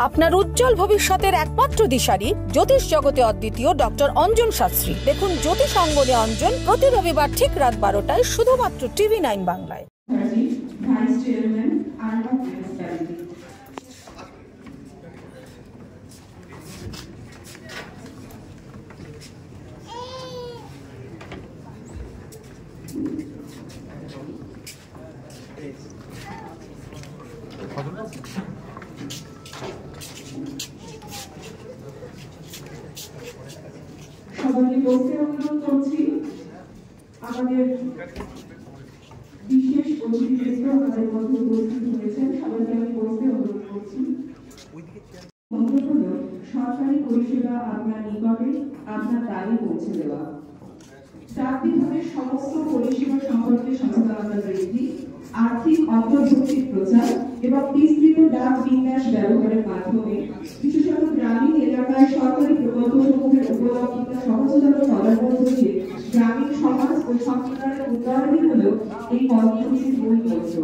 আপনার উজ্জ্বল ভবিষ্যতের একমাত্র দিশারি জ্যোতিষ জগতে অদ্বিতীয় ডক্টর অঞ্জন শাস্ত্রী। দেখুন জ্যোতিষ অঙ্গনে অঞ্জন প্রতি রবিবার ঠিক রাত 12টায় শুধুমাত্র TV9 বাংলায়। সবাইকে বসতে অনুরোধ করছি। আমাদের বিশেষ অতিথিবৃন্দ আমাদের মধ্যে উপস্থিত হয়েছেন, সবাইকে আমি বসতে অনুরোধ করছি। সরকারি পরিষেবা আপনার নিকটে আপনার দ্বারে পৌঁছে দেওয়া, ডাক বিভাগের সমস্ত পরিষেবা সম্পর্কে সচেতনতা বৃদ্ধি, আর্থিক অন্তর্ভুক্তির প্রচার এবং বিস্তৃত ডাক বিন্যাস ব্যবহারের মাধ্যমে বিশেষত গ্রামীণ এলাকায় সরকারি প্রকল্পসমূহের উপলব্ধতা সহজতর করার মধ্য দিয়ে গ্রামীণ সমাজ ও সম্প্রদায়ের উন্নয়নই হল এই কর্মসূচির মূল লক্ষ্য।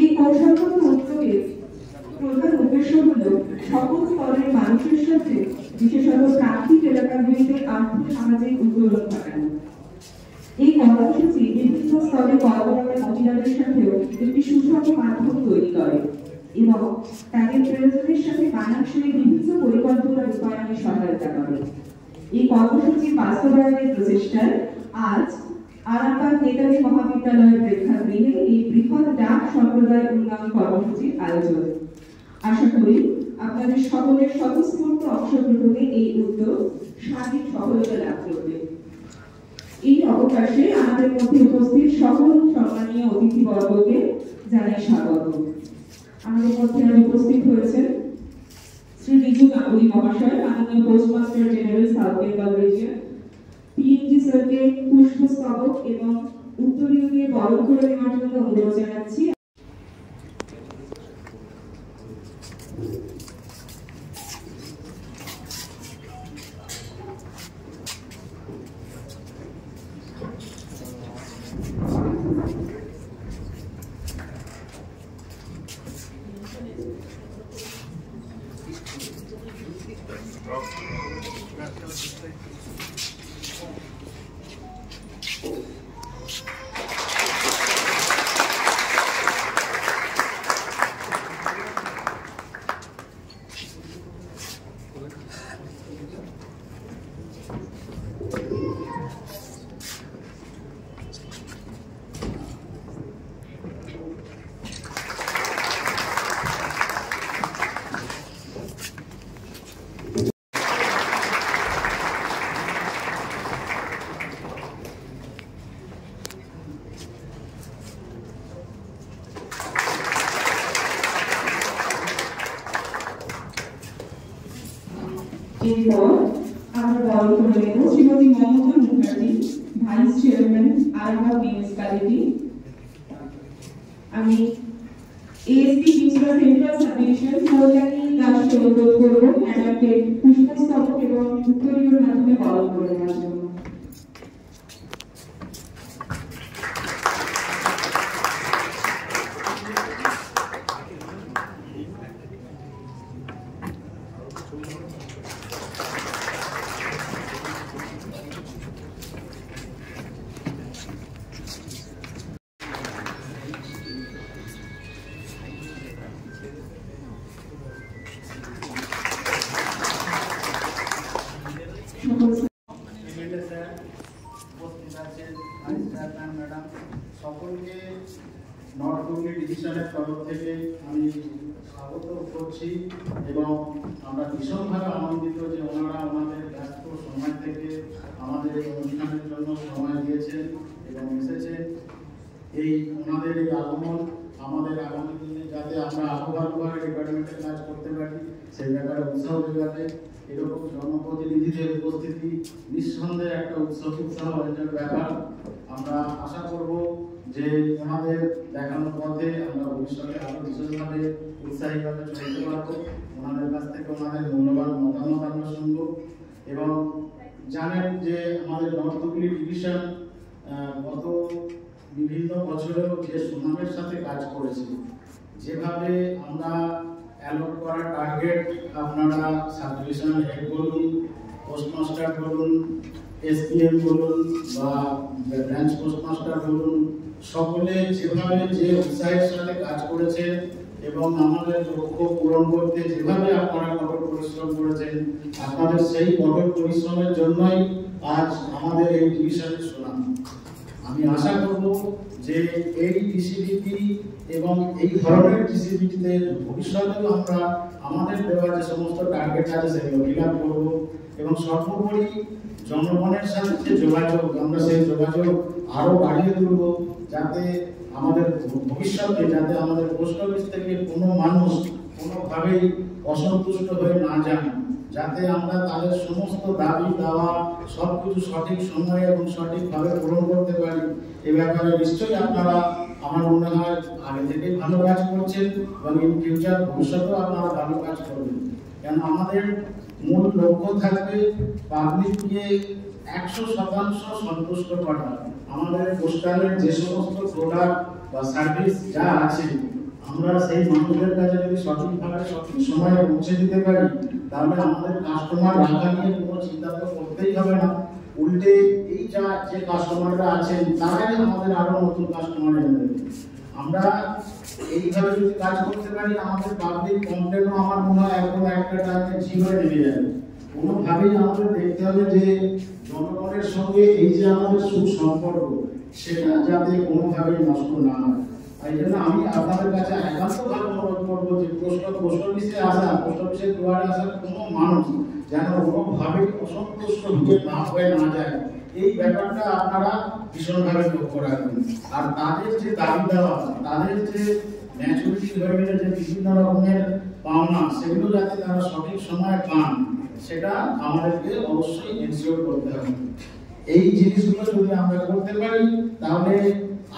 এই কৌশলগত উদ্যোগের প্রধান উদ্দেশ্য হল সকল স্তরের মানুষের সাথে বিশেষত প্রান্তিক এলাকাগুলিতে আর্থিক সামাজিক উন্নয়ন ঘটানো। এই কর্মসূচি বিভিন্ন স্তরে কর্মরত মহিলাদের সাথেও একটি সুষম মাধ্যম তৈরি করে এবং তাদের প্রয়োজনের সাথে মানানসই বিভিন্ন পরিকল্পনা রূপায়ণে সহায়তা করে। এই কর্মসূচি বাস্তবায়নের প্রচেষ্টায় আজ আরামবাগ নেতাজি মহাবিদ্যালয়ের প্রেক্ষাগৃহে এই বৃহৎ ডাক সম্প্রদায় উন্নয়ন কর্মসূচির আয়োজন। আশা করি আপনাদের সকলের স্বতঃস্ফূর্ত অংশগ্রহণে এই উদ্যোগ সার্বিক সফলতা লাভ করবে। এই অবকাশে আমাদের মধ্যে উপস্থিত সকল সম্মানীয় অতিথিবর্গকে জানাই স্বাগত। আমাদের মধ্যে আজ উপস্থিত হয়েছেন শ্রী রিজু গাঙ্গুলি মহাশয়, মাননীয় postmaster general south Bengal region. PNG স্যারকে পুষ্পস্তবক এবং উত্তরীয় দিয়ে বরণ করে নেওয়ার জন্য অনুরোধ জানাচ্ছি। এরপর আমরা বরণ করে নেব Shrimati Mamata Mukherjee, vice chairman Arambagh municipality. আমি ASP বিজরা central sub division Kalyani দাসকে অনুরোধ করব ম্যাডামকে পুষ্পস্তবক এবং উত্তরীয়র মাধ্যমে বরণ করে নেওয়ার জন্য। সকলকে নর্থ হুগলি ডিভিশনের তরফ থেকে আমি স্বাগত করছি এবং আমরা ভীষণভাবে আনন্দিত যে ওনারা আমাদের ব্যস্ত সময় থেকে আমাদের এই অনুষ্ঠানের জন্য সময় দিয়েছেন এবং এসেছেন। এই ওনাদের এই আগমন আমাদের আগামী দিনে যাতে আমরা আরো ভালোভাবে ডিপার্টমেন্টের কাজ করতে পারি সেই ব্যাপারে উৎসাহ যোগাবে। এরকম জনপ্রতিনিধিদের উপস্থিতি নিঃসন্দেহে একটা উৎসাহের ব্যাপার। আমরা আশা করব যে ওনাদের দেখানোর পথে আমরা ভবিষ্যতে আরো বিশেষভাবে উৎসাহীভাবে চলতে পারবো। ওনাদের কাছ থেকে ওনাদের মূল্যবান মতামত আমরা শুনবো এবং জানেন যে আমাদের নর্থ হুগলি ডিভিশন গত বিভিন্ন বছরেও যে সুনামের সাথে কাজ করেছে, যেভাবে আমরা অ্যালট করা টার্গেট আপনারা সাব ডিভিশনাল হেড বলুন, পোস্টমাস্টার বলুন, এসপিএম বলুন বা ব্রাঞ্চ পোস্টমাস্টার বলুন, সকলে যেভাবে যে উৎসাহের সাথে কাজ করেছেন এবং আমাদের লক্ষ্য পূরণ করতে যেভাবে আপনারা কঠোর পরিশ্রম করেছেন, আপনাদের সেই কঠোর পরিশ্রমের জন্যই আজ আমাদের এই ডিভিশনের সুনাম। আমি আশা করব যে এই ডিসিবিটি এবং এই ধরনের ডিসিবিটিতে ভবিষ্যতেও আমরা আমাদের দেওয়া যে সমস্ত টার্গেট আছে সেগুলো ফিল আপ করবো এবং সর্বোপরি জনগণের সাথে যে যোগাযোগ, আমরা সেই যোগাযোগ আরো বাড়িয়ে তুলব, যাতে আমাদের ভবিষ্যতে যাতে আমাদের পোস্ট অফিস থেকে কোনো মানুষ কোনোভাবেই অসন্তুষ্ট হয়ে না যান, যাতে আমরা তাদের সমস্ত দাবি দাওয়া সবকিছু সঠিক সময়ে এবং সঠিকভাবে পূরণ করতে পারি। এ ব্যাপারে নিশ্চয়ই আপনারা আমার মনে হয় আগে থেকেই ভালো কাজ করছেন এবং ইন ফিউচার ভবিষ্যতেও আপনারা ভালো কাজ করবেন। কেন আমাদের মূল লক্ষ্য থাকবে পাবলিককে 100% সন্তুষ্ট করা। আমাদের পোস্টালের যে সমস্ত প্রোডাক্ট বা সার্ভিস যা আছে আমরা সেই মানুষদের কাছে যদি সঠিকভাবে সঠিক সময়ে পৌঁছে দিতে পারি, তাহলে আমাদের কাস্টমার রাখা নিয়ে কোনো চিন্তা তো করতেই হবে না। উল্টে এই যে কাস্টমাররা আছেন তারাই আমাদের আরো নতুন কাস্টমার এনে দেবে। আমরা এইভাবে যদি কাজ করতে পারি, আমাদের পাবলিক কমপ্লেনও আমার মনে হয় একদম একটা টাইমে জিরোয় নেমে যাবে। কোনোভাবেই আমাদের দেখতে হবে যে জনগণের সঙ্গে এই যে আমাদের সুসম্পর্ক সেটা যাতে কোনোভাবেই নষ্ট না হয়। তাই জন্য আমি আপনাদের কাছে একান্তভাবে অনুরোধ করবো যে পোস্ট অফিসে আসা, পোস্ট অফিসের দুয়ারে আসা কোনো মানুষ যেন কোনোভাবেই অসন্তুষ্ট হয়ে না যায়, এই ব্যাপারটা আপনারা ভীষণভাবে লক্ষ্য রাখবেন। আর তাদের যে দাবি দেওয়া, তাদের যে ম্যাচুরিটি হয়ে গেলে যে বিভিন্ন রকমের পাওনা, সেগুলো যাতে তারা সঠিক সময়ে পান, সেটা আমাদেরকে অবশ্যই এনশিওর করতে হবে। এই জিনিসগুলো যদি আমরা করতে পারি, তাহলে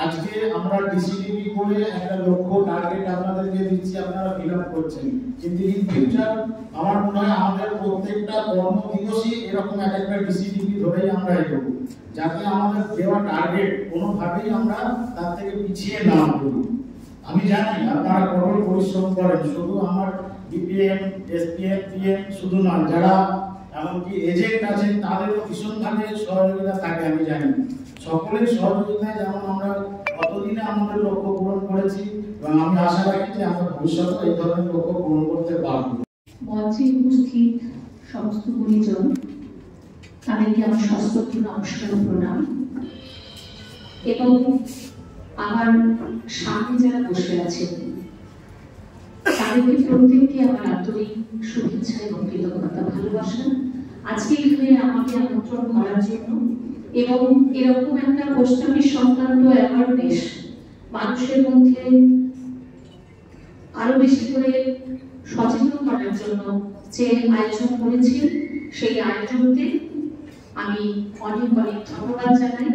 আজকে আমরা ডিসিডিপি করে একটা লক্ষ্য টার্গেট আপনাদেরকে দিচ্ছি, আপনারা ফিল আপ করছেন, কিন্তু ইন ফিউচার আমার মনে হয় আমাদের প্রত্যেকটা কর্মদিবসই এরকম একটা ডিসিডিপি ধরেই আমরা এগোবো, যাতে আমাদের দেওয়া টার্গেট কোনোভাবেই আমরা তার থেকে পিছিয়ে না পড়ি। আমি জানি আপনারা কঠোর পরিশ্রম করেন, শুধু আমার বিপিএম, এসপিএম, পিএম শুধু নয়, যারা এমনকি এজেন্ট আছেন তাদেরও ভীষণভাবে সহযোগিতা থাকে। আমি জানি সকলের সহযোগিতায় যেমন আমরা কতদিনে আমাদের লক্ষ্য পূরণ করেছি এবং আমি আশা রাখি যে আমরা ভবিষ্যতে এই ধরনের লক্ষ্য পূরণ করতে পারবো। মঞ্চে উপস্থিত সমস্ত গুণীজন, তাদেরকে আমার সশ্রদ্ধ নমস্কার প্রণাম, এবং আমার সামনে যারা বসে আছেন তাদেরকে প্রত্যেককে আমার আন্তরিক শুভেচ্ছা এবং কৃতজ্ঞতা, ভালোবাসা। আজকে এখানে আমাকে আমন্ত্রণ করার জন্য এবং এরকম একটা পোস্ট অফিস সংক্রান্ত অ্যাওয়ারনেস মানুষের মধ্যে আরো বেশি করে সচেতন করার জন্য যে আয়োজন করেছেন, সেই আয়োজনকে আমি অনেক অনেক ধন্যবাদ জানাই।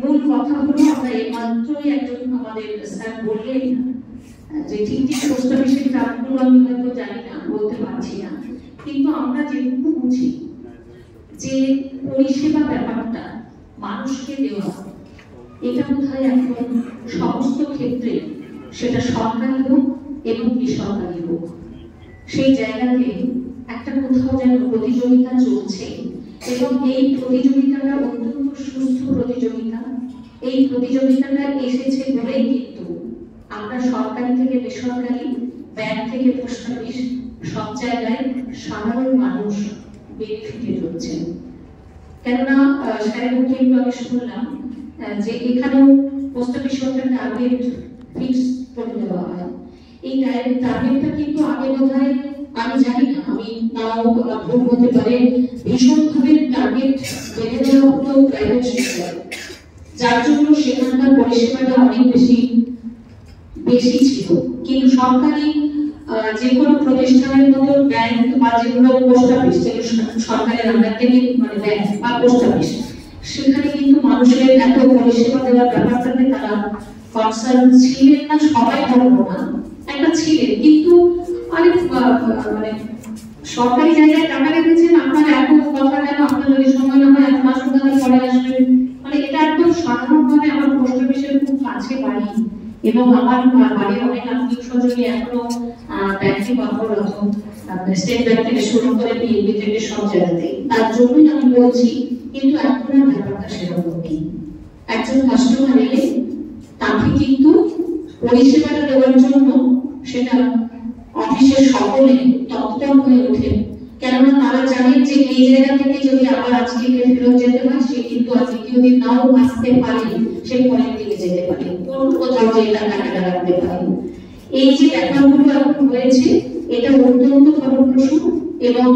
মূল কথা হলো, আমরা এইমাত্রই একজন আমাদের স্যার বললেন যে ঠিক ঠিক পোস্ট অফিসের কাজগুলো আমি হয়তো জানি না, বলতে পারছি না, কিন্তু আমরা যেটুকু বুঝি যে পরিষেবা ব্যাপারটা মানুষকে দেওয়া, এটা বোধহয় এখন সমস্ত ক্ষেত্রে, সেটা সরকারি হোক এবং বেসরকারি হোক, সেই জায়গাতে একটা কোথাও যেন প্রতিযোগিতা চলছে এবং এই প্রতিযোগিতাটা অত্যন্ত সুস্থ প্রতিযোগিতা। এই প্রতিযোগিতাটা এসেছে বলেই কিন্তু আমরা সরকারি থেকে বেসরকারি, ব্যাংক থেকে পোস্ট অফিস, সব জায়গায় সাধারণ মানুষ বেনিফিটেড হচ্ছেন। কেননা স্যারের মুখে একটু আমি শুনলাম যে এখানেও পোস্ট অফিস টার্গেট ফিক্স করে দেওয়া হয়। এই টার্গেটটা কিন্তু আগে বোধহয়, আমি জানি না, আমি নাও ভুল হতে পারে, ভীষণভাবে টার্গেট বেঁধে দেওয়া হতো প্রাইভেট সেক্টর, যার জন্য সেখানকার পরিষেবাটা অনেক বেশি ছিল। কিন্তু সরকারি যে কোনো প্রতিষ্ঠানের মতো ব্যাংক বা যেগুলো পোস্ট অফিস, সরকারের আন্ডার থেকে মানে ব্যাংক বা পোস্ট অফিস, সেখানে কিন্তু মানুষের এত পরিষেবা দেওয়ার ব্যাপারটাতে তারা কনসার্ন ছিলেন না, সবাই বলবো না, একটা ছিলেন, কিন্তু অনেক মানে সরকারি জায়গায় টাকা রেখেছেন, আপনার এত কথা কেন, আপনার যদি সময় না হয় 1 মাস পরে আসবেন, মানে এটা একদম সাধারণভাবে আমার পোস্ট অফিসের খুব কাছে বাড়ি এবং আমার বাড়ির অনেক আত্মীয় স্বজনই এখনো ব্যাংকে কর্মরত, স্টেট ব্যাংক থেকে শুরু করে পিএনবি থেকে সব জায়গাতে। তার জন্যই আমি বলছি, কিন্তু এখন আর ব্যাপারটা সেরকম নেই। একজন কাস্টমার এলে তাকে কিন্তু পরিষেবাটা দেওয়ার জন্য সেটা অফিসের সকলে তৎপর হয়ে ওঠে, কেননা তারা জানেন যে এই জায়গা থেকে যদি আবার আজকে ফেরত যেতে হয়, সে কিন্তু আর দ্বিতীয় দিন নাও আসতে পারে, সে পরের দিকে যেতে পারে, কোথাও যে টাকাটা রাখতে পারে। এই যে ব্যাপারগুলো এখন হয়েছে, এটা অত্যন্ত ফলপ্রসূ। এবং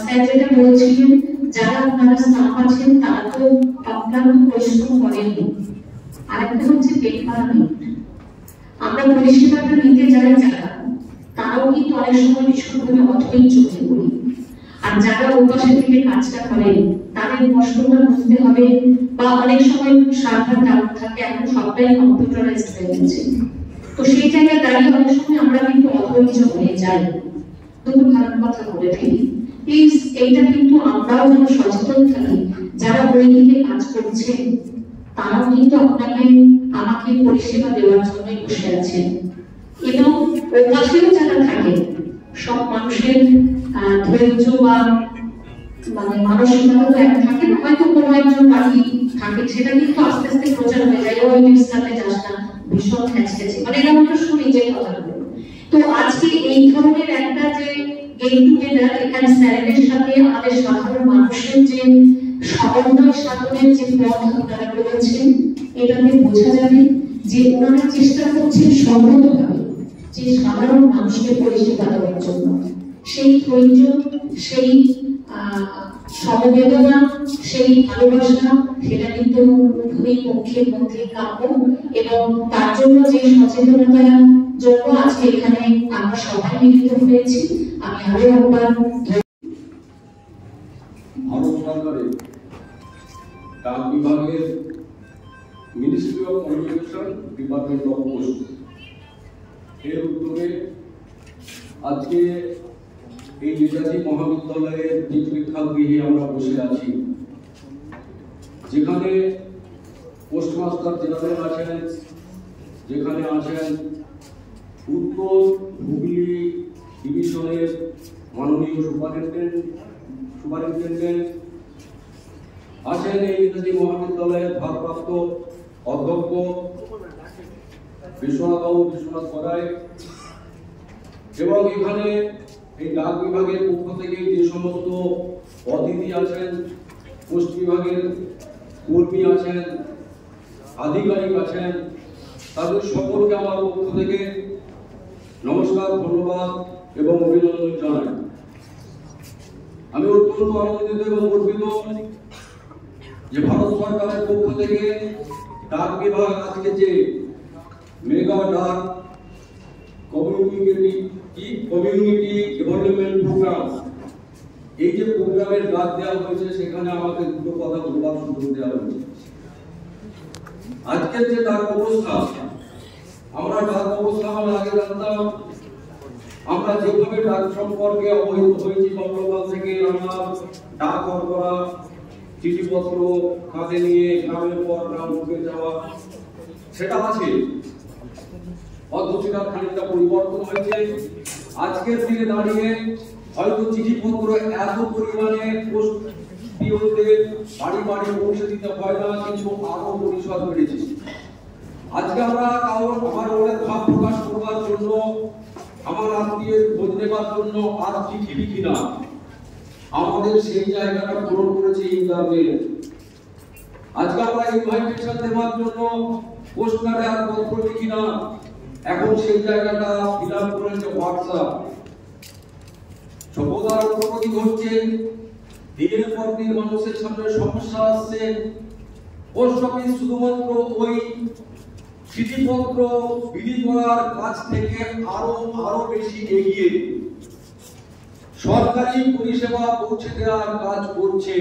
স্যার যেটা বলছিলেন, যারা আপনারা স্টাফ আছেন তারা তো অক্লান্ত পরিশ্রম করেননি। আরেকটা হচ্ছে পেপারমেন্ট, আমরা পরিষেবাটা নিতে যাই যারা, তারাও কিন্তু অনেক সময় ভীষণভাবে অধৈর্য হয়ে পড়ি। আর যারা ওপাশে থেকে কাজটা করেন তাদের কষ্টটা বুঝতে হবে, বা অনেক সময় সার্ভার ডাউন থাকে, এখন সবটাই কম্পিউটারাইজড হয়ে গেছে। তো সেই জায়গায় দাঁড়িয়ে অনেক সময় আমরা কিন্তু অধৈর্য হয়ে যাই, দুটো খারাপ কথা বলে ফেলি। প্লিজ এইটা কিন্তু আমরাও যেন সচেতন থাকি, যারা ওই দিকে কাজ করছেন তারাও কিন্তু আপনাকে আমাকে পরিষেবা দেওয়ার জন্যই বসে আছেন। এবং ওপাশেও যারা থাকে, সব মানুষের ধৈর্য বা মানসিকতা তো এক থাকে না, হয়তো কোনো একজন বাকি থাকে, সেটা কিন্তু আস্তে আস্তে প্রচার হয়ে যায়, ওই মিনিস্টারে যাস না, ভীষণ খেঁচতেছে, এরকম একটা শুনি যে কথাগুলো। তো আজকে এই ধরনের একটা যে গেট টুগেদার, এখানে স্যারের সাথে আমাদের সাধারণ মানুষের যে সমন্বয় সাধনের যে পথ আপনারা করেছেন, এটাতে বোঝা যাবে যে ওনারা চেষ্টা করছেন সম্মতভাবে যে সাধারণ মানুষকে পরিষেবা দেওয়ার জন্য। সেই ধৈর্য, সেই সমবেদনা, সেই ভালোবাসা, সেটা কিন্তু দুই পক্ষের মধ্যে কাম্য। এবং তার জন্য যে সচেতনতার জন্য আজকে এখানে আমরা সবাই মিলিত হয়েছি, আমি আরো একবার ভারত সরকারের ডাক বিভাগের ministry of communication, department of post এর উদ্যোগে আজকে এই নেতাজি মহাবিদ্যালয়ের প্রেক্ষাগৃহে আমরা বসে আছি, যেখানে পোস্টমাস্টার জেনারেল আছেন, যেখানে আছেন উত্তর হুগলি ডিভিশনের মাননীয় সুপারিনটেন্ডেন্ট আছেন, এই নেতাজি মহাবিদ্যালয়ের ভারপ্রাপ্ত অধ্যক্ষ বিশ্বনাথ করাই, এবং এখানে এই ডাক বিভাগের পক্ষ থেকে যে সমস্ত অতিথি আছেন, পোস্ট বিভাগের কর্মী আছেন, আধিকারিক আছেন, তাদের সকলকে আমার পক্ষ থেকে নমস্কার, ধন্যবাদ এবং অভিনন্দন জানাই। আমি অত্যন্ত আনন্দিত এবং গর্বিত যে ভারত সরকারের পক্ষ থেকে ডাক বিভাগ আজকে যে মেগা ডাক কমিউনিটি ডেভেলপমেন্ট প্রোগ্রাম, এই যে প্রোগ্রামের ডাক দেওয়া হয়েছে, সেখানে আমাকে দুটো কথা বলবার সুযোগ দেওয়া হয়েছে। আজকের যে ডাক অবস্থা, আমরা ডাক অবস্থা আমরা আগে জানতাম, আমরা যেভাবে ডাক সম্পর্কে অবহিত হয়েছি গতকাল থেকে, আমরা ডাক করা, চিঠিপত্র হাতে নিয়ে গ্রামের পর গ্রাম ঢুকে যাওয়া, সেটা আছে। পদ্ধতিটা খানিকটা পরিবর্তন হয়েছে। আজকের দিনে দাঁড়িয়ে হয়তো চিঠিপত্র এত পরিমাণে পোস্ট পিওদের বাড়ি বাড়ি পৌঁছে দিতে হয় না, কিন্তু আরো পরিসর বেড়েছে। আজকে আমরা আমার মনের ভাব প্রকাশ করবার জন্য, আমার আত্মীয়ের খোঁজ নেবার জন্য আর চিঠি লিখি না, আমাদের সেই জায়গাটা পূরণ করেছে ইন্টারনেট। আজকে আমরা ইনভাইটেশন দেওয়ার জন্য পোস্ট কার্ডে আর পত্র লিখি না, এখন সেই জায়গাটা ফিল আপ করেছে হোয়াটসঅ্যাপ। সভ্যতার প্রগতি ঘটছে, দিনের পর দিন মানুষের সামনে সমস্যা আসছে। পোস্ট অফিস শুধুমাত্র ওই চিঠিপত্র বিলি করার কাজ থেকে আরো বেশি এগিয়ে সরকারি পরিষেবা পৌঁছে দেওয়ার কাজ করছে।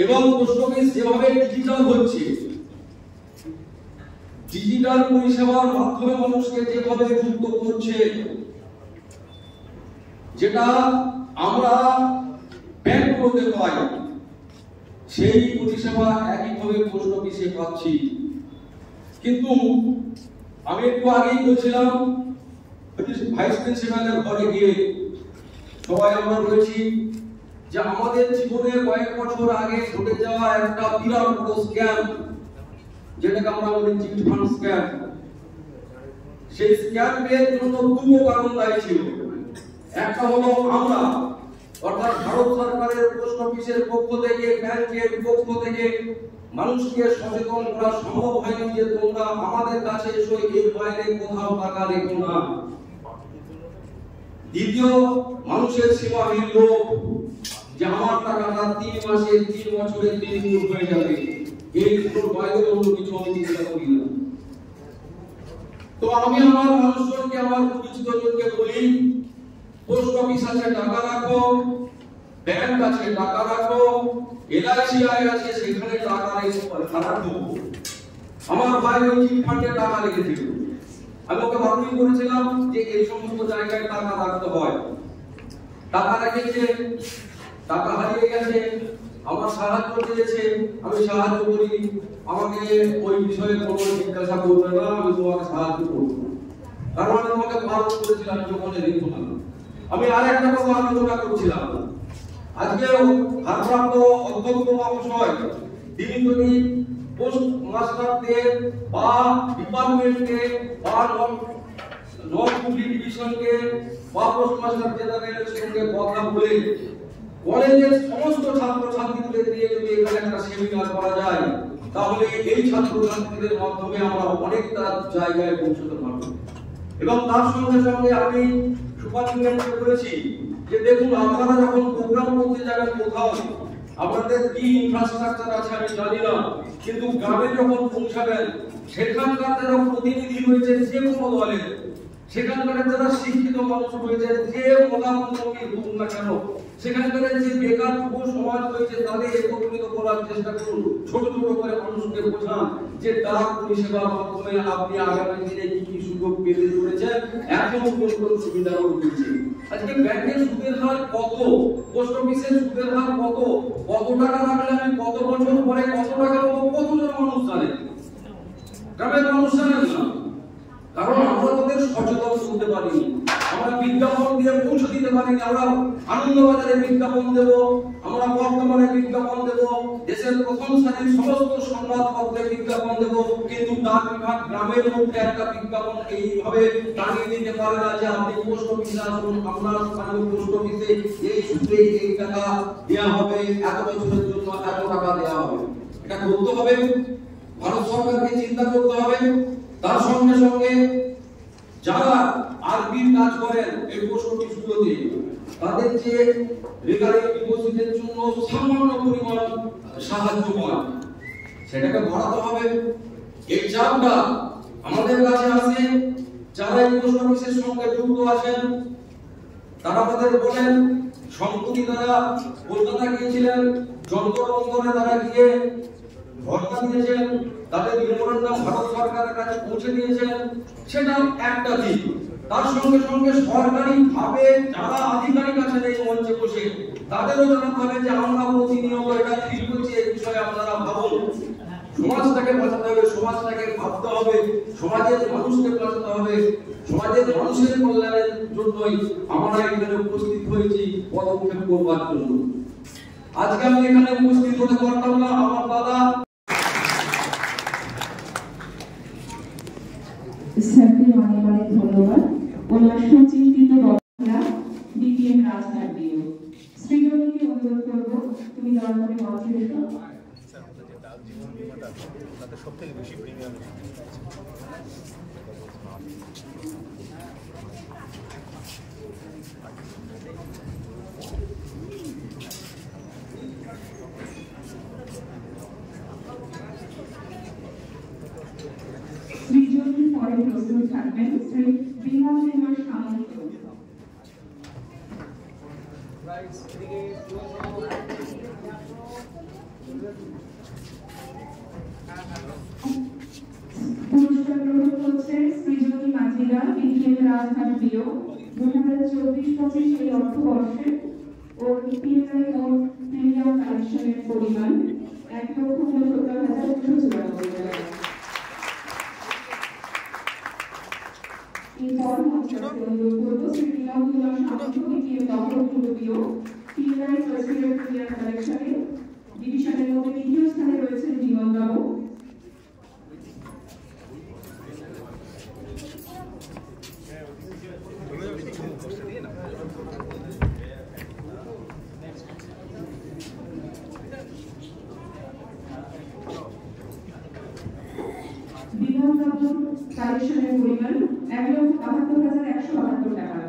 এবং পোস্ট অফিস যেভাবে ডিজিটাল হচ্ছে, ডিজিটাল পরিষেবার মাধ্যমে মানুষকে যেভাবে যুক্ত করছে, যেটা আমরা ব্যাংকগুলোতে পাই, সেই পরিষেবা একইভাবে পোস্ট অফিসে পাচ্ছি। কিন্তু আমি একটু আগেই বলছিলাম ভাইস প্রিন্সিপালের ঘরে গিয়ে সবাই আমরা বলেছি যে আমাদের জীবনে কয়েক বছর আগে ঘটে যাওয়া একটা বিরাট বড় স্ক্যাম, যেটাকে আমরা বলি চিট ফান্ড স্ক্যাম, সেই স্ক্যামের জন্য দুটো কারণ দায়ী ছিল। একটা হলো আমরা, অর্থাৎ ভারত সরকারের পোস্ট অফিসের পক্ষ থেকে, ব্যাংকের পক্ষ থেকে মানুষকে সচেতন করা সম্ভব হয়নি যে তোমরা আমাদের কাছে এসো, এর বাইরে কোথাও টাকা রেখো না। দ্বিতীয়, মানুষের সীমাহীন লোভ, যে আমার টাকাটা 3 মাসে 3 বছরে 3 গুণ হয়ে যাবে, এই দুটোর বাইরে অন্য কিছু আমি চিন্তা করি না। তো আমি আমার মানুষজনকে, আমার পরিচিতজনকে বলি, পোস্ট অফিস আছে টাকা রাখো, ব্যাংক আছে টাকা রাখো, এলআইসিআই আছে সেখানে টাকা রাখো। আমার ভাই ওই চিট ফান্ডে টাকা রেখেছিল, আমি ওকে বারণ করেছিলাম যে এই সমস্ত জায়গায় টাকা রাখতে হয়। টাকা রেখেছে, টাকা হারিয়ে গেছে, আমার সাহায্য চেয়েছে, আমি সাহায্য করি, আমাকে ওই বিষয়ে কোনো জিজ্ঞাসা করবে না, আমি তোমাকে সাহায্য করবো, কারণ আমি তোমাকে বারণ করেছিলাম যখন রেখো না। আমি আর একটা কথা আলোচনা করছিলাম, আজকে ভারপ্রাপ্ত অধ্যক্ষ মহাশয় তিনি যদি পোস্ট মাস্টারদের বা ডিপার্টমেন্টকে বা নন পুলিশ ডিভিশনকে বা পোস্ট মাস্টার জেনারেলের সঙ্গে কথা বলে কলেজের সমস্ত ছাত্র ছাত্রীদের নিয়ে যদি এখানে একটা সেমিনার করা যায়, তাহলে এই ছাত্র ছাত্রীদের মাধ্যমে আমরা অনেকটা জায়গায় পৌঁছতে পারব। এবং তার সঙ্গে সঙ্গে আমি সুপারিনটেন্ডেন্টকে বলেছি যে দেখুন, আপনারা যখন প্রোগ্রাম করতে যাবেন কোথাও, আপনাদের কি ইনফ্রাস্ট্রাকচার আছে আমি জানি না, কিন্তু গ্রামে যখন পৌঁছাবেন সেখানকার যারা প্রতিনিধি রয়েছে যে কোনো দলের, সেখানকার যারা শিক্ষিত মানুষ রয়েছে যে মতামতকে হোক না কেন, সেখানকার যে বেকার যুব সমাজ রয়েছে তাদের একত্রিত করার চেষ্টা করুন, ছোট ছোট করে মানুষকে বোঝান যে ডাক পরিষেবার মাধ্যমে আপনি আগামী দিনে কি কি সুযোগ পেতে চলেছেন, এখন কোন কোন সুবিধাগুলো রয়েছে। আজকে ব্যাংকের সুদের হার কত, পোস্ট অফিসের সুদের হার কত, কত টাকা রাখলে আমি কত বছর পরে কত টাকা পাবো, কতজন মানুষ জানে? গ্রামের মানুষ জানেন না, কারণ আমরা তাদের সচেতন করতে পারিনি, আমরা বিজ্ঞাপন দিয়ে পৌঁছে দিতে পারিনি। আমরা আনন্দবাজারে বিজ্ঞাপন দেব, আমরা বর্তমানে বিজ্ঞাপন দেব, দেশের প্রথম সারির সমস্ত সংবাদপত্রে বিজ্ঞাপন দেব, কিন্তু ডাক বিভাগ গ্রামের মধ্যে একটা বিজ্ঞাপন এইভাবে টানিয়ে দিতে পারে না যে আপনি পোস্ট অফিসে আসুন, আপনার স্থানীয় পোস্ট অফিসে এই সুদে এই টাকা দেওয়া হবে, এত বছরের জন্য এত টাকা দেওয়া হবে। এটা করতে হবে, ভারত সরকারকে চিন্তা করতে হবে। তার সঙ্গে সঙ্গে যারা আরবির কাজ করেন এই পোস্ট অফিসগুলোতে, তাদের যে রেগারিং ডিপোজিটের জন্য সামান্য পরিমাণ সাহায্য পান, সেটাকে বাড়াতে হবে। এই চাপটা আমাদের কাছে আছে, যারা এই পোস্ট অফিসের সঙ্গে যুক্ত আছেন তারা আমাদের বলেন, সম্প্রতি তারা কলকাতা গিয়েছিলেন, যন্তর মন্তরে তারা গিয়ে ঘটনা দিয়েছেন, তাদের মেমোরেন্ডাম ভারত সরকারের কাছে পৌঁছে দিয়েছেন, সেটা একটা দিক। তার সঙ্গে সঙ্গে সরকারি ভাবে যারা আধিকারিক আছেন এই মঞ্চে বসে, তাদেরও জানাতে হবে যে আমরা প্রতিনিয়ত এটা ফিল করছি, এই বিষয়ে আপনারা ভাবুন। সমাজটাকে বাঁচাতে হবে, সমাজটাকে ভাবতে হবে, সমাজের মানুষকে বাঁচাতে হবে, সমাজের মানুষের কল্যাণের জন্যই আমরা এখানে উপস্থিত হয়েছি পদক্ষেপ করবার জন্য। আজকে আমি এখানে উপস্থিত হতে পারতাম না, আমার দাদা স্যারকে অনেক অনেক ধন্যবাদ। ওনার সুচিন্তিত বক্তব্য বিপিএম রাজনাথ দিও। সৃজনকে অনুরোধ করবো, তুমি দয়া করে মঞ্চে এসো। সবথেকে বেশি প্রিমিয়াম সৃজনকে পরে প্রস্তুত থাকবেন শ্রী বিমল কুমার সামন্ত। পুরস্কার গ্রহণ করছে সৃজনী মাঝিরা, বিপিএম রাজধানী দিও। 2024-25 এই অর্থবর্ষে ও পিএমআই ও প্রিমিয়াম কালেকশনের পরিমাণ 1,69,294 টাকা। এরপর অনুরোধ করবো শ্রী বিনোদ কুমার সামন্ত দ্বিতীয় দপ্তর পূর্বীয় পিএনআই ফার্স্ট ইয়ার প্রিমিয়ার কালেকশনে ডিভিশনের মধ্যে তৃতীয় স্থানে রয়েছেন জীবন বাবু। বিমান কালেকশনের পরিমাণ 1,72,172 টাকা।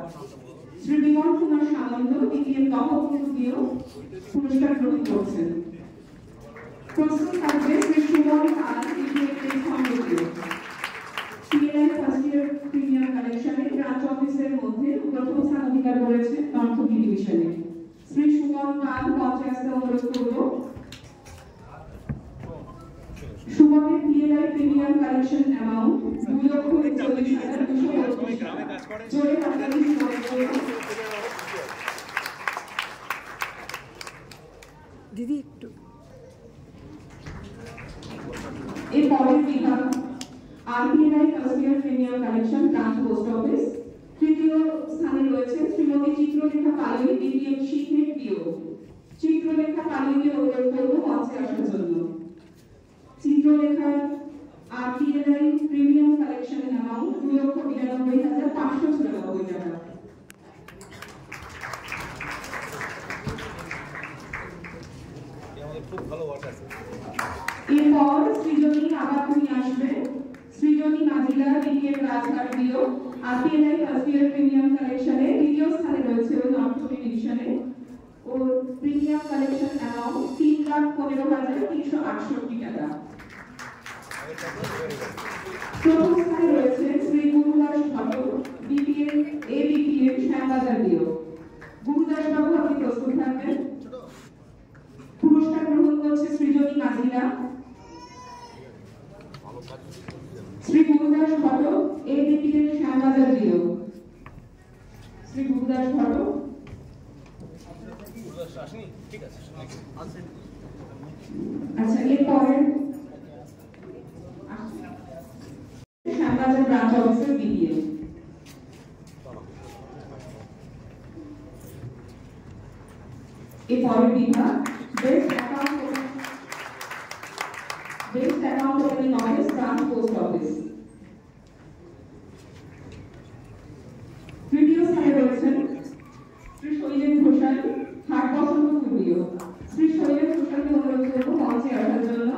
শ্রী বিমল কুমার সামন্ত দ্বিতীয় তহবিল পুরস্কার গ্রহণ করছেন। প্রস্তুত থাকবে শ্রী সুমন পাল দ্বিতীয় সংগঠন পিএনআই ফার্স্ট ইয়ার প্রিমিয়ার কালেকশনে ব্রাঞ্চ অফিসের মধ্যে প্রথম স্থান অধিকার করেছে নর্থ ডিভিশনে। শ্রী সুমন পাল মঞ্চে আসতে অনুরোধ করব। সুমনের পিএনআই প্রিমিয়ার কালেকশন অ্যামাউন্ট 2,40,225 জোরে হাততালি দিদি একটু এই পরের বিভাগ RPNI first year premier collection branch post office. তৃতীয় স্থানে রয়েছে শ্রীমতী চিত্রলেখা পালুই দ্বিতীয় শিখের পিও। চিত্রলেখা পালুইকে অনুরোধ করব মঞ্চে আসার জন্য। চিত্রলেখার আরপিএনআই প্রিমিয়াম কালেকশন অ্যামাউন্ট 2,92,594 টাকা। খুব ভালো ওয়ার্ক আছে। এরপর সৃজনী আবার তুমি আসবে। সৃজনী মাজিলা দ্বিতীয় রাজঘাট দিও আরপিএনআই ফার্স্ট ইয়ার প্রিমিয়াম কালেকশনে দ্বিতীয় স্থানে রয়েছে নর্থ ডিভিশনে। ও প্রিমিয়াম কালেকশন অ্যামাউন্ট 3,15,368 টাকা। প্রথম স্থানে রয়েছে শ্রী গুরুদাস ভট্ট বিপিএল এবিপিএল শ্যামবাজার দিও। গুরুদাস বাবু আপনি প্রস্তুত থাকবেন। পুরস্কার গ্রহণ করছে সৃজনী মাজিলা। শ্রী গুরুদাস ভট্ট এবিপিএল শ্যামবাজার দিও। শ্রী গুরুদাস ভট্ট ঠিক আছে। আচ্ছা এরপরে শ্যামবাজার ব্রাঞ্চ অফিসের বিপিএল। এরপরের বিভাগ best account opening office branch post office. তৃতীয় স্থানে রয়েছেন শ্রী শৈলেন ঘোষাল হাট বসন্ত পূর্বীয়। শ্রী শৈলেন ঘোষালকে অনুরোধ করব মঞ্চে আসার জন্য।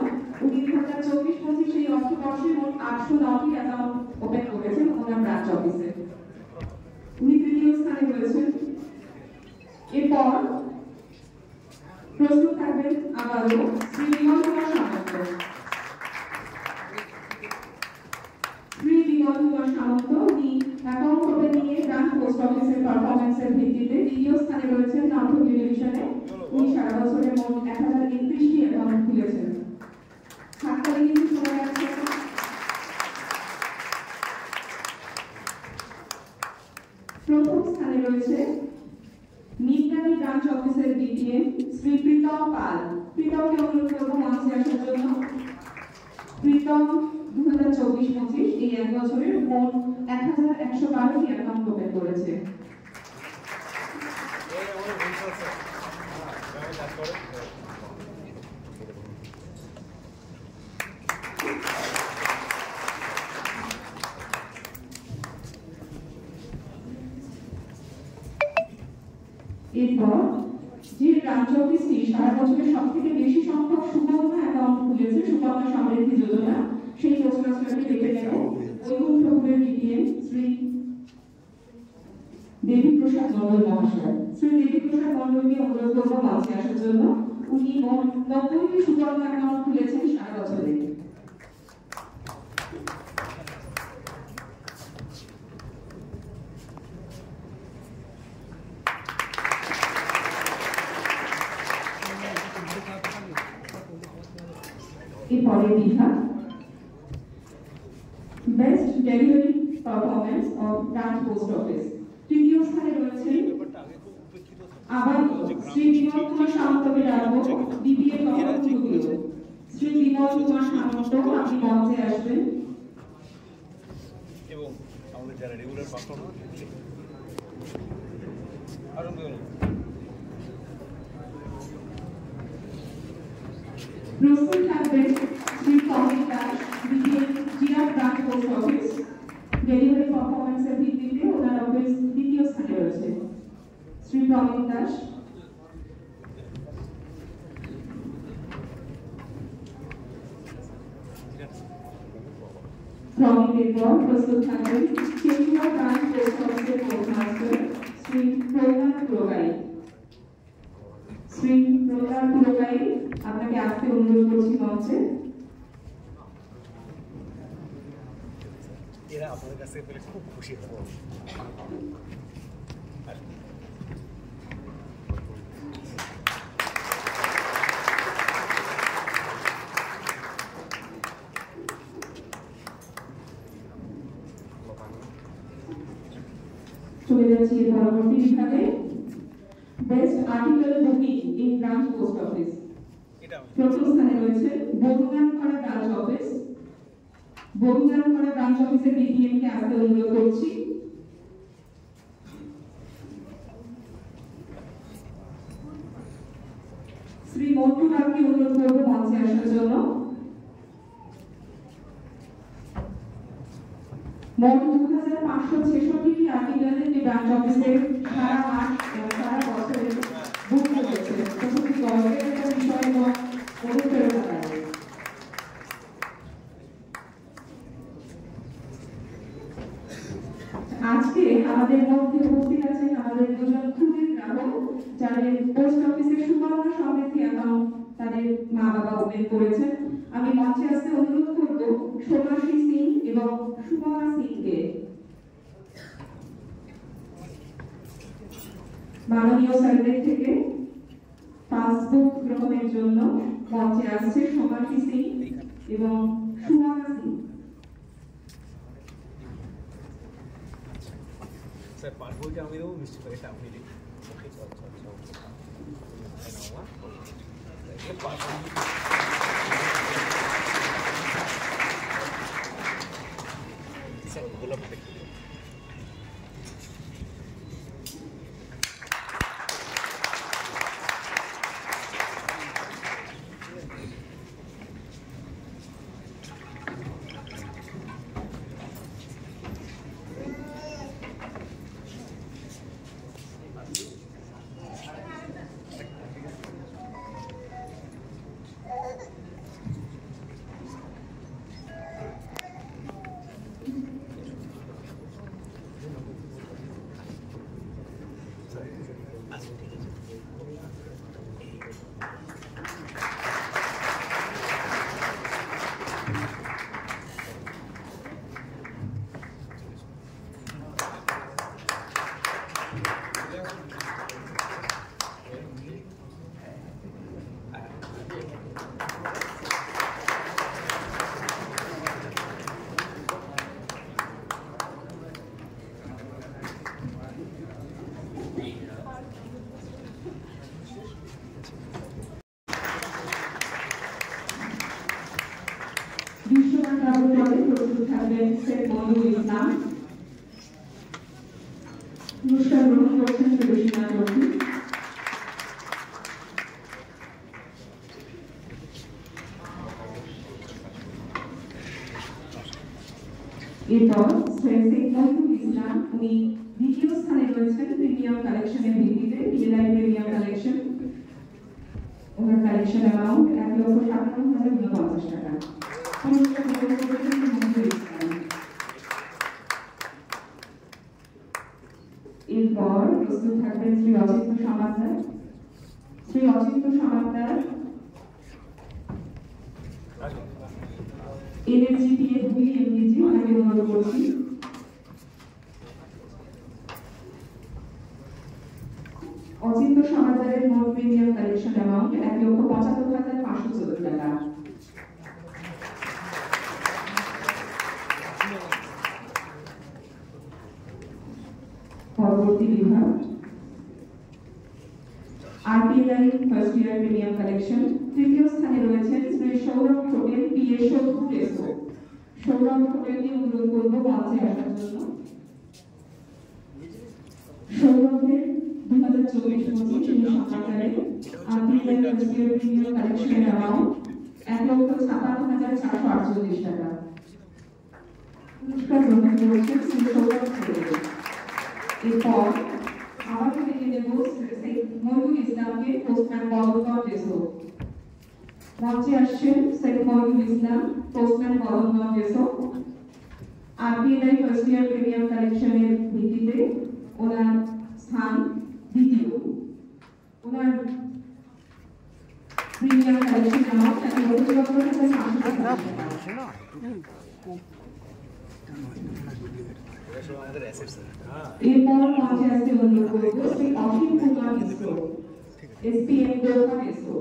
উনি 2024-25 এই অর্থবর্ষে মোট 809টি অ্যাকাউন্ট ওপেন করেছেন ওনার ব্রাঞ্চ অফিসে। উনি তৃতীয় স্থানে রয়েছেন। এরপর প্রস্তুত থাকবেন আবারও শ্রী বিমল কুমার সামন্ত। শ্রী বিমল কুমার সামন্ত উনি অ্যাকাউন্ট ওপেনিং এ ব্রাঞ্চ পোস্ট অফিসের পারফরম্যান্সের ভিত্তিতে দ্বিতীয় স্থানে রয়েছেন নর্থ ডিভিশনে। উনি সারা বছরে মোট 1031টি অ্যাকাউন্ট খুলেছেন। হাততালি কিন্তু শোনা যাচ্ছে। প্রথম স্থানে রয়েছে নিমগানি ব্রাঞ্চ অফিসের বিপিএম শ্রী প্রীতম পাল। প্রীতমকে অনুরোধ করব মঞ্চে আসার জন্য। প্রীতম 2024-25 এই এক বছরে মোট 1112টি অ্যাকাউন্ট ওপেন করেছে। এরপর যে ব্রাঞ্চ অফিসটি সারা বছরে সবথেকে বেশি সংখ্যক সুকন্যা অ্যাকাউন্ট খুলেছে সুকন্যা সমৃদ্ধি যোজনা, সেই পোস্টারটি দেখে নেব। বৈকুণ্ঠপুরের বিপিএম শ্রী দেবী প্রসাদ মন্ডল মহাশয়। শ্রী দেবী প্রসাদ মন্ডলকে অনুরোধ করব মঞ্চে আসার জন্য। উনি 90টি সুকন্যা অ্যাকাউন্ট খুলেছেন সারা বছরে। এরপরের বিভাগ best delivery performance of branch post office. তৃতীয় স্থানে রয়েছে আবার শ্রী বিমল কুমার সামন্তকে ডাকবো বিপিএল তহবিল। শ্রী বিমল কুমার সামন্ত আপনি মঞ্চে আসবেন। এবং আমাদের যারা রেগুলার পারফর্মার আরম্ভ করুন। প্রস্তুত থাকবেন Shri comic Das, BPL Jirat branch post office. Delivery পারফরম্যান্সের ভিত্তিতে ওনার অফিস দ্বিতীয় স্থানে রয়েছে। শ্রী কমিক দাস। প্রমিতের পর প্রস্তুত থাকবেন কেন্দ্রীয় ব্রাঞ্চ পোস্ট অফিসের পোস্টমাস্টার শ্রী প্রহ্লাদ পুরকাই। শ্রী প্রহ্লাদ পুরকাই, আপনাকে আসতে অনুরোধ করছি মঞ্চে। এরা আপনাদের কাছে পেলে খুব খুশি হব। চলে যাচ্ছি পরবর্তী বিভাগে। Best article booking in branch post office. প্রথম স্থানে রয়েছে বরুণামপাড়া ব্রাঞ্চ অফিস। বরুণামপাড়া ব্রাঞ্চ অফিসের বিপিএম কে আসতে অনুরোধ করছি। শ্রী মন্টু রায়কে অনুরোধ করবো মঞ্চে আসার জন্য। মোট 2566টি আর্টিকেলের ব্রাঞ্চ অফিসের সারা মাস সারা বছরে বুকিং হয়েছে। খুবই গর্বের একটা বিষয় এবং অনুপ্রেরণাদায়ক। আজকে আমাদের মধ্যে উপস্থিত আছেন আমাদের দুজন খুবই গ্রাহক, যাদের পোস্ট অফিসের সুবর্ণ সমৃদ্ধি অ্যাকাউন্ট তাদের মা বাবা ওপেন করেছেন। আমি মঞ্চে আসতে অনুরোধ করব সোনাশ্রী সিং এবং সুবর্ণা সিংকে। মাননীয় স্যারদের থেকে পাসবুক গ্রহণের জন্য মঞ্চে আসছে সোনাশ্রী সিং এবং সুবর্ণা সিং। স্যার পাসবইটা আমি দেবো, মিষ্টি করে এটা আপনি লিখুন। ওকে, আচ্ছা স্যার গোলাপ দেখুন। প্রস্তুত থাকবেন শেখ মনিরুল ইসলাম। পুরস্কার গ্রহণ করছেন সুদর্শনা চৌধুরী। এরপর শেখ মনিরুল ইসলাম, উনি দ্বিতীয় স্থানে রয়েছেন প্রিমিয়াম কালেকশনের ভিত্তিতে। পিএলআই প্রিমিয়াম কালেকশন, ওনার কালেকশন অ্যামাউন্ট 1,57,049 টাকা। পুরস্কার গ্রহণ করেছেন মনিরুল ইসলাম। এরপর প্রস্তুত থাকবেন শ্রী অচিন্ত সমাদ্দার। শ্রী অচিন্ত সমাদ্দার এনএসজিপিএ 2 এমডিজি, তাকে অনুরোধ করছি। অচিন্ত সমাদ্দারের মোট প্রিমিয়াম কালেকশন অ্যামাউন্ট 1,75,514 টাকা। পরবর্তী বিভাগ RPLI first year premium collection. তৃতীয় স্থানে রয়েছেন শ্রী সৌরভ হোটেল পিএ সৌরভ রেসো। সৌরভ হোটেলকে অনুরোধ করবো মঞ্চে আসার জন্য। সৌরভের 2024-25 সাক্ষাৎকারে আরবিআই ফার্স্ট ইয়ার প্রিমিয়াম কালেকশনের অ্যামাউন্ট 1,57,448 টাকা। পুরস্কার গ্রহণ করেছেন শ্রী সৌরভ ছেড়ে। এরপর আমাদের ডেকে নেব মইনুল ইসলামকে, পোস্টম্যান বদলগঞ্জ এসো। মঞ্চে আসছেন শেখ মইনুল ইসলাম, পোস্টম্যান বদলগঞ্জ এসো। আরবিআই ফার্স্ট ইয়ার প্রিমিয়াম কালেকশনের ভিত্তিতে ওনার স্থান দ্বিতীয়। ওনার প্রিমিয়াম কালেকশন অ্যামাউন্ট 1,72,500 টাকা। এরপর মঞ্চে আসছে অনুরোধ করব শ্রী অসীম কুমার মিশ্র, এসপিএম গোলঘাট এসো।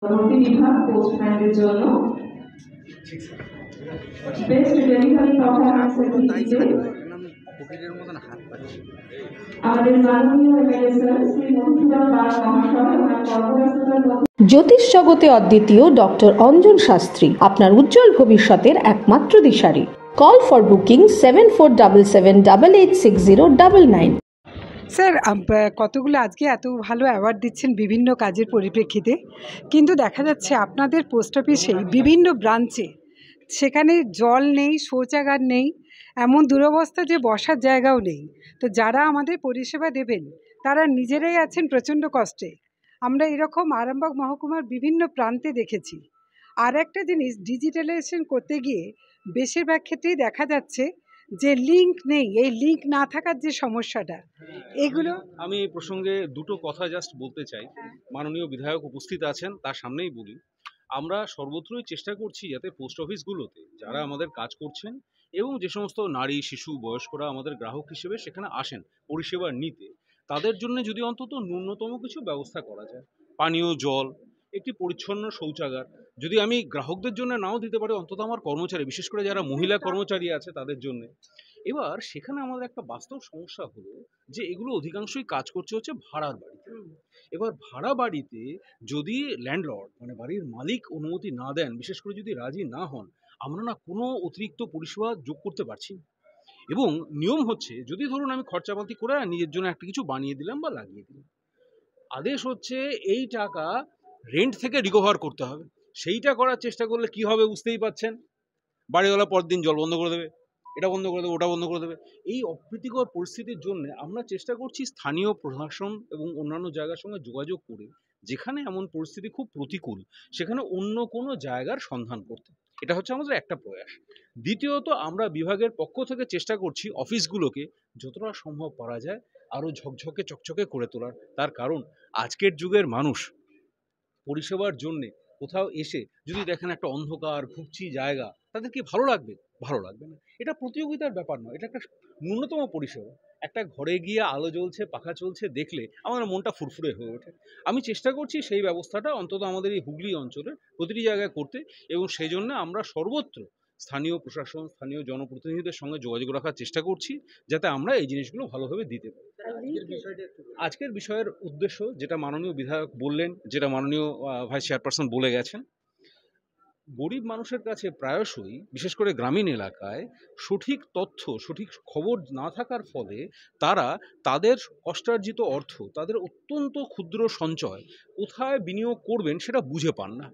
পরবর্তী বিভাগ পোস্টম্যানদের জন্য বেস্ট ডেলিভারি পারফরম্যান্সের ভিত্তিতে আমাদের মাননীয় এমএলএ স্যার শ্রী মধুসূদন দাস মহাশয় ওনার কর্মব্যস্ততার মধ্যে জ্যোতিষ জগতে অদ্বিতীয় ডক্টর অঞ্জন শাস্ত্রী, আপনার উজ্জ্বল ভবিষ্যতের একমাত্র দিশারি। Call for booking 7477886099। স্যার কতগুলো আজকে এত ভালো অ্যাওয়ার্ড দিচ্ছেন বিভিন্ন কাজের পরিপ্রেক্ষিতে, কিন্তু দেখা যাচ্ছে আপনাদের পোস্ট অফিসেই বিভিন্ন ব্রাঞ্চে সেখানে জল নেই, শৌচাগার নেই, এমন দুরবস্থা যে বসার জায়গাও নেই। তো যারা আমাদের পরিষেবা দেবেন তারা নিজেরাই আছেন প্রচণ্ড কষ্টে। আমরা এরকম আরামবাগ মহকুমার বিভিন্ন প্রান্তে দেখেছি। আর একটা জিনিস, ডিজিটালাইজেশন করতে গিয়ে বেশিরভাগ ক্ষেত্রেই দেখা যাচ্ছে যে লিঙ্ক নেই। এই লিঙ্ক না থাকার যে সমস্যাটা, এগুলো আমি এই প্রসঙ্গে দুটো কথা জাস্ট বলতে চাই। মাননীয় বিধায়ক উপস্থিত আছেন, তার সামনেই বলি, আমরা সর্বত্রই চেষ্টা করছি যাতে পোস্ট অফিসগুলোতে যারা আমাদের কাজ করছেন এবং যে সমস্ত নারী, শিশু, বয়স্করা আমাদের গ্রাহক হিসেবে সেখানে আসেন পরিষেবা নিতে, তাদের জন্য যদি অন্তত ন্যূনতম কিছু ব্যবস্থা করা যায়, পানীয় জল, একটি পরিচ্ছন্ন শৌচাগার, যদি আমি গ্রাহকদের জন্য নাও দিতে পারি অন্তত আমার কর্মচারী, বিশেষ করে যারা মহিলা কর্মচারী আছে তাদের জন্য। এবার সেখানে আমাদের একটা বাস্তব সমস্যা হলো যে এগুলো অধিকাংশই কাজ করছে হচ্ছে ভাড়ার বাড়িতে। এবার ভাড়া বাড়িতে যদি ল্যান্ডলর্ড মানে বাড়ির মালিক অনুমতি না দেন, বিশেষ করে যদি রাজি না হন, আমরা না কোনো অতিরিক্ত পরিষেবা যোগ করতে পারছি না। এবং নিয়ম হচ্ছে, যদি ধরুন আমি খরচাপাতি করে নিজের জন্য একটা কিছু বানিয়ে দিলাম বা লাগিয়ে দিলাম, আদেশ হচ্ছে এই টাকা রেন্ট থেকে রিকভার করতে হবে। সেইটা করার চেষ্টা করলে কি হবে বুঝতেই পাচ্ছেন, বাড়িওয়ালা পরদিন জল বন্ধ করে দেবে, এটা বন্ধ করে দেবে, ওটা বন্ধ করে দেবে। এই অপ্রীতিকর পরিস্থিতির জন্য আমরা চেষ্টা করছি স্থানীয় প্রশাসন এবং অন্যান্য জায়গার সঙ্গে যোগাযোগ করে যেখানে এমন পরিস্থিতি খুব প্রতিকূল সেখানে অন্য কোনো জায়গার সন্ধান করতে। এটা হচ্ছে আমাদের একটা প্রয়াস। দ্বিতীয়ত, আমরা বিভাগের পক্ষ থেকে চেষ্টা করছি অফিসগুলোকে যতটা সম্ভব পারা যায় আরও ঝকঝকে চকচকে করে তোলার। তার কারণ আজকের যুগের মানুষ পরিষেবার জন্যে কোথাও এসে যদি দেখেন একটা অন্ধকার ঘুপচি জায়গা, তাদের কি ভালো লাগবে? ভালো লাগবে না। এটা প্রতিযোগিতার ব্যাপার নয়, এটা একটা ন্যূনতম পরিষেবা। একটা ঘরে গিয়ে আলো জ্বলছে, পাখা চলছে দেখলে আমার মনটা ফুরফুরে হয়ে ওঠে। আমি চেষ্টা করছি সেই ব্যবস্থাটা অন্তত আমাদের এই হুগলি অঞ্চলের প্রতিটি জায়গায় করতে, এবং সেই জন্য আমরা সর্বত্র স্থানীয় প্রশাসন, স্থানীয় জনপ্রতিনিধিদের সঙ্গে যোগাযোগ রাখার চেষ্টা করছি যাতে আমরা এই জিনিসগুলো ভালোভাবে দিতে পারি। আজকের বিষয়ের উদ্দেশ্য যেটা মাননীয় বিধায়ক বললেন, যেটা মাননীয় ভাইস চেয়ারপারসন বলে গেছেন, গরিব মানুষের কাছে প্রায়শই বিশেষ করে গ্রামীণ এলাকায় সঠিক তথ্য, সঠিক খবর না থাকার ফলে তারা তাদের কষ্টার্জিত অর্থ, তাদের অত্যন্ত ক্ষুদ্র সঞ্চয় কোথায় বিনিয়োগ করবেন সেটা বুঝে পান না।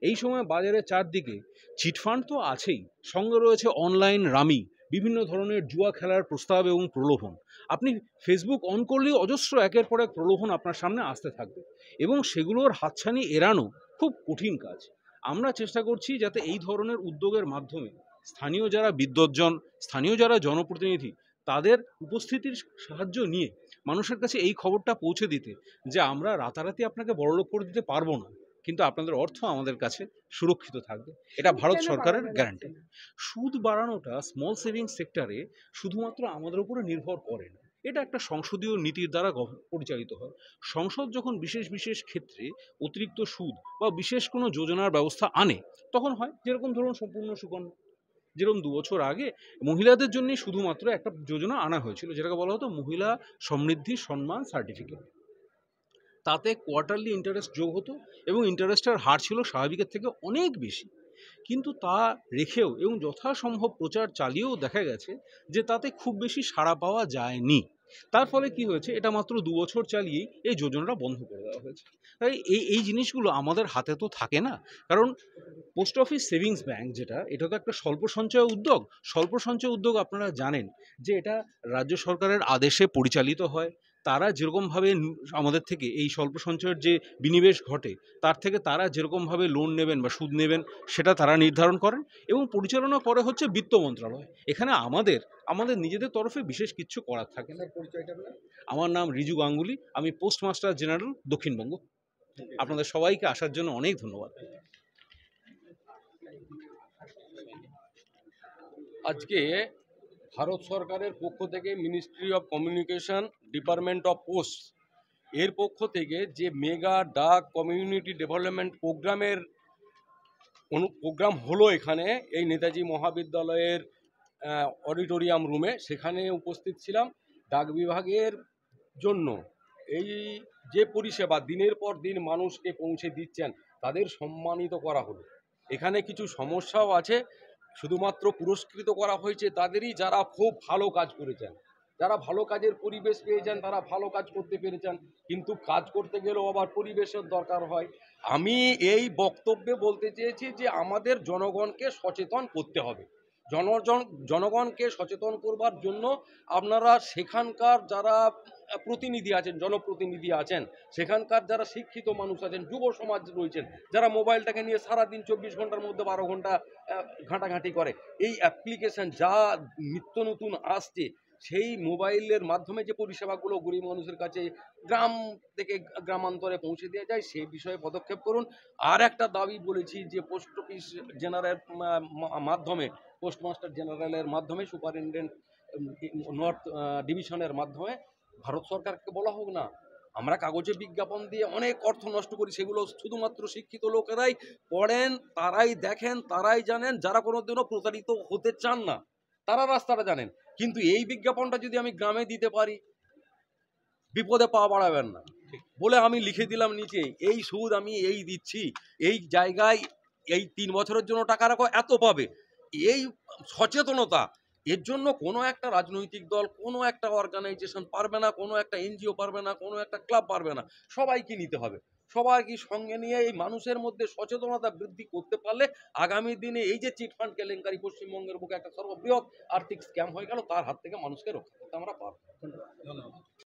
এই সময় বাজারে চারদিকে চিটফান্ড তো আছেই, সঙ্গে রয়েছে অনলাইন রামি, বিভিন্ন ধরনের জুয়া খেলার প্রস্তাব এবং প্রলোভন। আপনি ফেসবুক অন করলেই অজস্র একের পর এক প্রলোভন আপনার সামনে আসতে থাকবে, এবং সেগুলোর হাতছানি এড়ানো খুব কঠিন কাজ। আমরা চেষ্টা করছি যাতে এই ধরনের উদ্যোগের মাধ্যমে স্থানীয় যারা বিদ্বজ্জন, স্থানীয় যারা জনপ্রতিনিধি, তাদের উপস্থিতির সাহায্য নিয়ে মানুষের কাছে এই খবরটা পৌঁছে দিতে যে আমরা রাতারাতি আপনাকে বড়লোক করে দিতে পারবো না, কিন্তু আপনাদের অর্থ আমাদের কাছে সুরক্ষিত থাকবে। এটা ভারত সরকারের গ্যারান্টি। সুদ বাড়ানোটা স্মল সেভিংস সেক্টরে শুধুমাত্র আমাদের উপরে নির্ভর করে না, এটা একটা সংসদীয় নীতির দ্বারা পরিচালিত হয়। সংসদ যখন বিশেষ বিশেষ ক্ষেত্রে অতিরিক্ত সুদ বা বিশেষ কোনো যোজনার ব্যবস্থা আনে তখন হয়, যেরকম ধরুন সম্পূর্ণ সুকন্যা, যেরকম 2 বছর আগে মহিলাদের জন্যই শুধুমাত্র একটা যোজনা আনা হয়েছিল যেটাকে বলা হতো মহিলা সমৃদ্ধি সম্মান সার্টিফিকেট। তাতে কোয়ার্টারলি ইন্টারেস্ট যোগ হতো এবং ইন্টারেস্টের হার ছিল স্বাভাবিকের থেকে অনেক বেশি। কিন্তু তা রেখেও এবং যথাসম্ভব প্রচার চালিয়েও দেখা গেছে যে তাতে খুব বেশি সাড়া পাওয়া যায়নি। তার ফলে কি হয়েছে, এটা মাত্র 2 বছর চালিয়েই এই যোজনাটা বন্ধ করে দেওয়া হয়েছে। তাই এই জিনিসগুলো আমাদের হাতে তো থাকে না, কারণ পোস্ট অফিস সেভিংস ব্যাংক যেটা, এটা তো একটা স্বল্প সঞ্চয় উদ্যোগ। স্বল্প সঞ্চয় উদ্যোগ আপনারা জানেন যে এটা রাজ্য সরকারের আদেশে পরিচালিত হয়। তারা যেরকমভাবে আমাদের থেকে এই স্বল্প সঞ্চয়ের যে বিনিবেশ ঘটে তার থেকে তারা যেরকমভাবে লোন নেবেন বা সুদ নেবেন সেটা তারা নির্ধারণ করেন এবং পরিচালনা করে হচ্ছে বিত্ত মন্ত্রণালয়। এখানে আমাদের নিজেদের তরফে বিশেষ কিছু করার থাকে না। আমার নাম রিজু গাঙ্গুলি, আমি পোস্টমাস্টার জেনারেল দক্ষিণবঙ্গ। আপনাদের সবাইকে আসার জন্য অনেক ধন্যবাদ। আজকে ভারত সরকারের পক্ষ থেকে ministry of communication, department of post এর পক্ষ থেকে যে মেগা ডাক কমিউনিটি ডেভেলপমেন্ট প্রোগ্রাম হলো এখানে এই নেতাজি মহাবিদ্যালয়ের অডিটোরিয়াম রুমে, সেখানে উপস্থিত ছিলাম। ডাক বিভাগের জন্য এই যে পরিষেবা দিনের পর দিন মানুষকে পৌঁছে দিচ্ছেন তাদের সম্মানিত করা হলো। এখানে কিছু সমস্যাও আছে, শুধুমাত্র পুরস্কৃত করা হয়েছে তাদেরই যারা খুব ভালো কাজ করেছেন, যারা ভালো কাজের পরিবেশ পেয়েছেন, তারা ভালো কাজ করতে পেরেছেন। কিন্তু কাজ করতে গেলেও আবার পরিবেশের দরকার হয়। আমি এই বক্তব্যে বলতে চেয়েছি যে আমাদের জনগণকে সচেতন করতে হবে। জনগণকে সচেতন করবার জন্য আপনারা সেখানকার যারা প্রতিনিধি আছেন, জনপ্রতিনিধি আছেন, সেখানকার যারা শিক্ষিত মানুষ আছেন, যুব সমাজ রয়েছেন, যারা মোবাইলটাকে নিয়ে সারাদিন 24 ঘন্টার মধ্যে 12 ঘন্টা ঘাঁটাঘাঁটি করে, এই অ্যাপ্লিকেশন যা নিত্য নতুন আসছে সেই মোবাইলের মাধ্যমে যে পরিষেবাগুলো গরিব মানুষের কাছে গ্রাম থেকে গ্রামান্তরে পৌঁছে দেওয়া যায় সেই বিষয়ে পদক্ষেপ করুন। আর একটা দাবি বলেছি যে পোস্ট অফিস জেনারেল মাধ্যমে, পোস্টমাস্টার জেনারেলের মাধ্যমে, সুপারিনটেন্ডেন্ট নর্থ ডিভিশনের মাধ্যমে ভারত সরকারকে বলা হোক না, আমরা কাগজে বিজ্ঞাপন দিয়ে অনেক অর্থ নষ্ট করি, সেগুলো শুধুমাত্র শিক্ষিত লোকেরাই পড়েন, তারাই দেখেন, তারাই জানেন। যারা কোনোদিনও প্রতারিত হতে চান না তারা রাস্তাটা জানেন। কিন্তু এই বিজ্ঞাপনটা যদি আমি গ্রামে দিতে পারি, বিপদে পা বাড়াবেন না বলে আমি লিখে দিলাম নিচে, এই সুদ আমি এই দিচ্ছি, এই জায়গায় এই 3 বছরের জন্য টাকা রাখো, এত পাবে। এই সচেতনতা, এর জন্য কোনো একটা রাজনৈতিক দল, কোনো একটা অর্গানাইজেশন পারবে না, কোনো একটা এনজিও পারবে না, কোনো একটা ক্লাব পারবে না। সবাইকে নিতে হবে। সবাইকে সঙ্গে নিয়ে এই মানুষের মধ্যে সচেতনতা বৃদ্ধি করতে পারলে আগামী দিনে এই যে চিটফান্ড কেলেঙ্কারি পশ্চিমবঙ্গের বুকে একটা সর্ববৃহৎ আর্থিক স্ক্যাম হয়ে গেল, তার হাত থেকে মানুষকে রক্ষা করতে আমরা পারব।